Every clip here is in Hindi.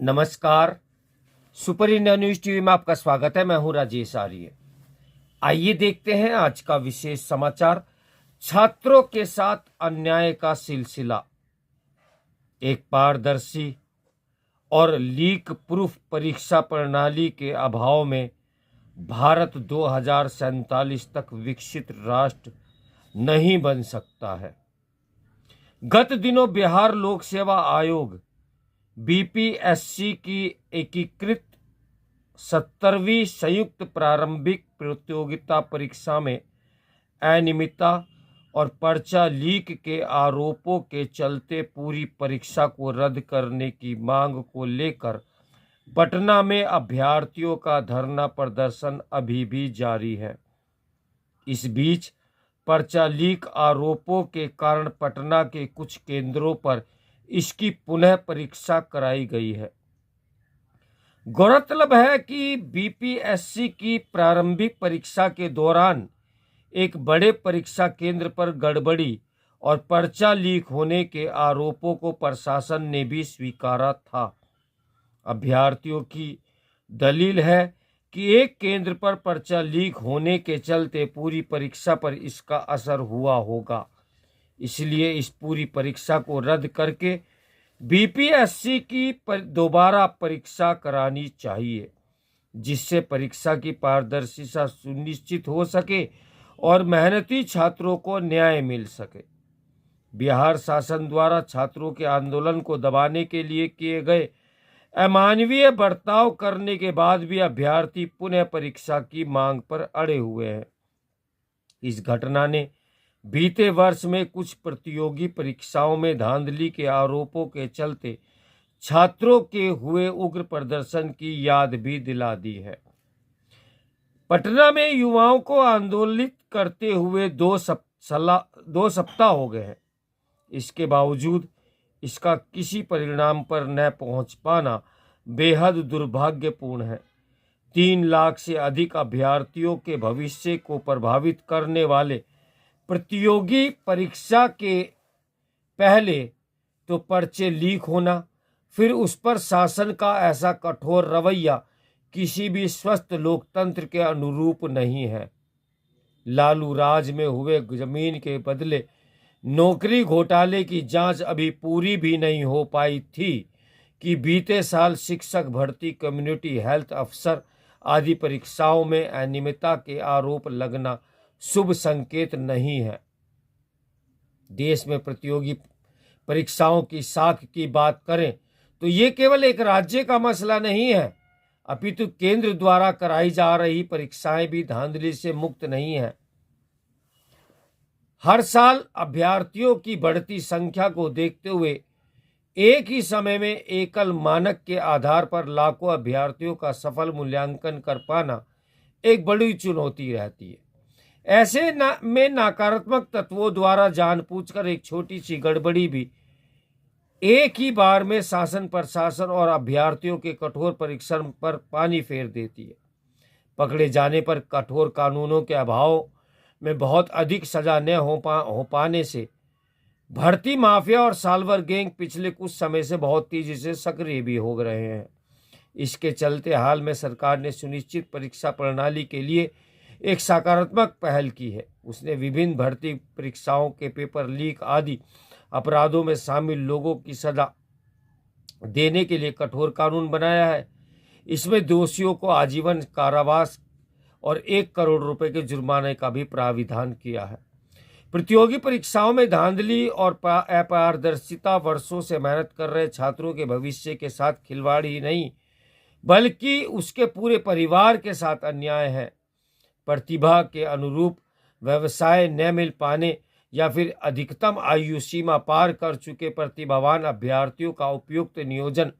नमस्कार। सुपर इंडिया न्यूज टीवी में आपका स्वागत है। मैं हूं राजेश आर्य। आइए देखते हैं आज का विशेष समाचार। छात्रों के साथ अन्याय का सिलसिला। एक पारदर्शी और लीक प्रूफ परीक्षा प्रणाली के अभाव में भारत 2047 तक विकसित राष्ट्र नहीं बन सकता है। गत दिनों बिहार लोक सेवा आयोग बीपीएससी की एकीकृत 70वीं संयुक्त प्रारंभिक प्रतियोगिता परीक्षा में अनियमितता और पर्चा लीक के आरोपों के चलते पूरी परीक्षा को रद्द करने की मांग को लेकर पटना में अभ्यर्थियों का धरना प्रदर्शन अभी भी जारी है। इस बीच पर्चा लीक आरोपों के कारण पटना के कुछ केंद्रों पर इसकी पुनः परीक्षा कराई गई है। गौरतलब है कि बीपीएससी की प्रारंभिक परीक्षा के दौरान एक बड़े परीक्षा केंद्र पर गड़बड़ी और पर्चा लीक होने के आरोपों को प्रशासन ने भी स्वीकारा था। अभ्यर्थियों की दलील है कि एक केंद्र पर पर्चा लीक होने के चलते पूरी परीक्षा पर इसका असर हुआ होगा, इसलिए इस पूरी परीक्षा को रद्द करके बीपीएससी की दोबारा परीक्षा करानी चाहिए, जिससे परीक्षा की पारदर्शिता सुनिश्चित हो सके और मेहनती छात्रों को न्याय मिल सके। बिहार शासन द्वारा छात्रों के आंदोलन को दबाने के लिए किए गए अमानवीय बर्ताव करने के बाद भी अभ्यर्थी पुनः परीक्षा की मांग पर अड़े हुए हैं। इस घटना ने बीते वर्ष में कुछ प्रतियोगी परीक्षाओं में धांधली के आरोपों के चलते छात्रों के हुए उग्र प्रदर्शन की याद भी दिला दी है। पटना में युवाओं को आंदोलित करते हुए दो सप्ताह हो गए हैं। इसके बावजूद इसका किसी परिणाम पर न पहुंच पाना बेहद दुर्भाग्यपूर्ण है। 3 लाख से अधिक अभ्यर्थियों के भविष्य को प्रभावित करने वाले प्रतियोगी परीक्षा के पहले तो पर्चे लीक होना, फिर उस पर शासन का ऐसा कठोर रवैया किसी भी स्वस्थ लोकतंत्र के अनुरूप नहीं है। लालू राज में हुए जमीन के बदले नौकरी घोटाले की जांच अभी पूरी भी नहीं हो पाई थी कि बीते साल शिक्षक भर्ती, कम्युनिटी हेल्थ अफसर आदि परीक्षाओं में अनियमितता के आरोप लगना शुभ संकेत नहीं है। देश में प्रतियोगी परीक्षाओं की साख की बात करें तो ये केवल एक राज्य का मसला नहीं है, अपितु केंद्र द्वारा कराई जा रही परीक्षाएं भी धांधली से मुक्त नहीं है। हर साल अभ्यर्थियों की बढ़ती संख्या को देखते हुए एक ही समय में एकल मानक के आधार पर लाखों अभ्यर्थियों का सफल मूल्यांकन कर पाना एक बड़ी चुनौती रहती है। ऐसे में नकारात्मक तत्वों द्वारा जानबूझकर एक छोटी सी गड़बड़ी भी एक ही बार में शासन, प्रशासन और अभ्यर्थियों के कठोर परीक्षण पर पानी फेर देती है। पकड़े जाने पर कठोर कानूनों के अभाव में बहुत अधिक सजा न हो पाने से भर्ती माफिया और साल्वर गैंग पिछले कुछ समय से बहुत तेजी से सक्रिय भी हो रहे हैं। इसके चलते हाल में सरकार ने सुनिश्चित परीक्षा प्रणाली के लिए एक सकारात्मक पहल की है। उसने विभिन्न भर्ती परीक्षाओं के पेपर लीक आदि अपराधों में शामिल लोगों की सजा देने के लिए कठोर कानून बनाया है। इसमें दोषियों को आजीवन कारावास और 1 करोड़ रुपए के जुर्माने का भी प्राविधान किया है। प्रतियोगी परीक्षाओं में धांधली और अपारदर्शिता वर्षों से मेहनत कर रहे छात्रों के भविष्य के साथ खिलवाड़ ही नहीं, बल्कि उसके पूरे परिवार के साथ अन्याय है। प्रतिभा के अनुरूप व्यवसाय न मिल पाने या फिर अधिकतम आयु सीमा पार कर चुके प्रतिभावान अभ्यर्थियों का उपयुक्त नियोजन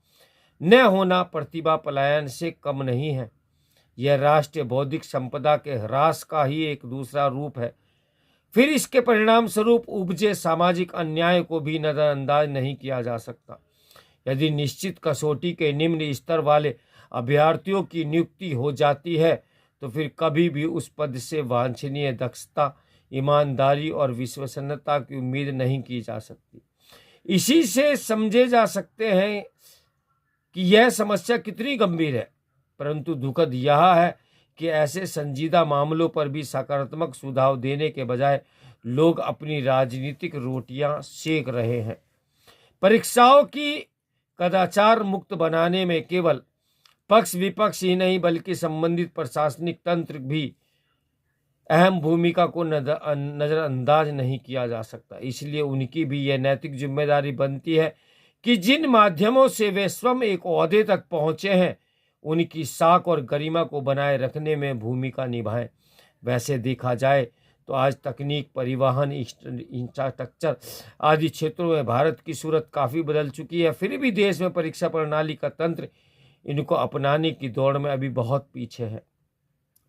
न होना प्रतिभा पलायन से कम नहीं है। यह राष्ट्रीय बौद्धिक संपदा के ह्रास का ही एक दूसरा रूप है। फिर इसके परिणाम स्वरूप उपजे सामाजिक अन्याय को भी नजरअंदाज नहीं किया जा सकता। यदि निश्चित कसौटी के निम्न स्तर वाले अभ्यर्थियों की नियुक्ति हो जाती है तो फिर कभी भी उस पद से वांछनीय दक्षता, ईमानदारी और विश्वसनीयता की उम्मीद नहीं की जा सकती। इसी से समझे जा सकते हैं कि यह समस्या कितनी गंभीर है, परंतु दुखद यह है कि ऐसे संजीदा मामलों पर भी सकारात्मक सुझाव देने के बजाय लोग अपनी राजनीतिक रोटियां सेक रहे हैं। परीक्षाओं की कदाचार मुक्त बनाने में केवल पक्ष विपक्ष ही नहीं बल्कि संबंधित प्रशासनिक तंत्र भी अहम भूमिका को नजरअंदाज नहीं किया जा सकता। इसलिए उनकी भी यह नैतिक जिम्मेदारी बनती है कि जिन माध्यमों से वे स्वयं एक ओहदे तक पहुंचे हैं उनकी साख और गरिमा को बनाए रखने में भूमिका निभाएं। वैसे देखा जाए तो आज तकनीक, परिवहन, इंफ्रास्ट्रक्चर आदि क्षेत्रों में भारत की सूरत काफ़ी बदल चुकी है। फिर भी देश में परीक्षा प्रणाली का तंत्र इनको अपनाने की दौड़ में अभी बहुत पीछे है।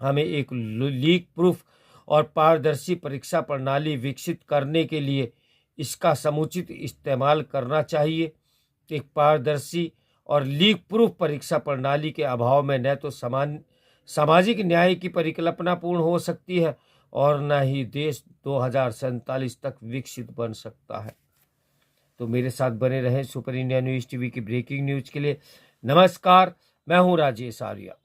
हमें एक लीक प्रूफ और पारदर्शी परीक्षा प्रणाली विकसित करने के लिए इसका समुचित इस्तेमाल करना चाहिए। एक पारदर्शी और लीक प्रूफ परीक्षा प्रणाली के अभाव में न तो सामाजिक न्याय की परिकल्पना पूर्ण हो सकती है और न ही देश 2047 तक विकसित बन सकता है। तो मेरे साथ बने रहें सुपर इंडिया न्यूज़ टीवी की ब्रेकिंग न्यूज़ के लिए। नमस्कार, मैं हूं राजेश आर्या।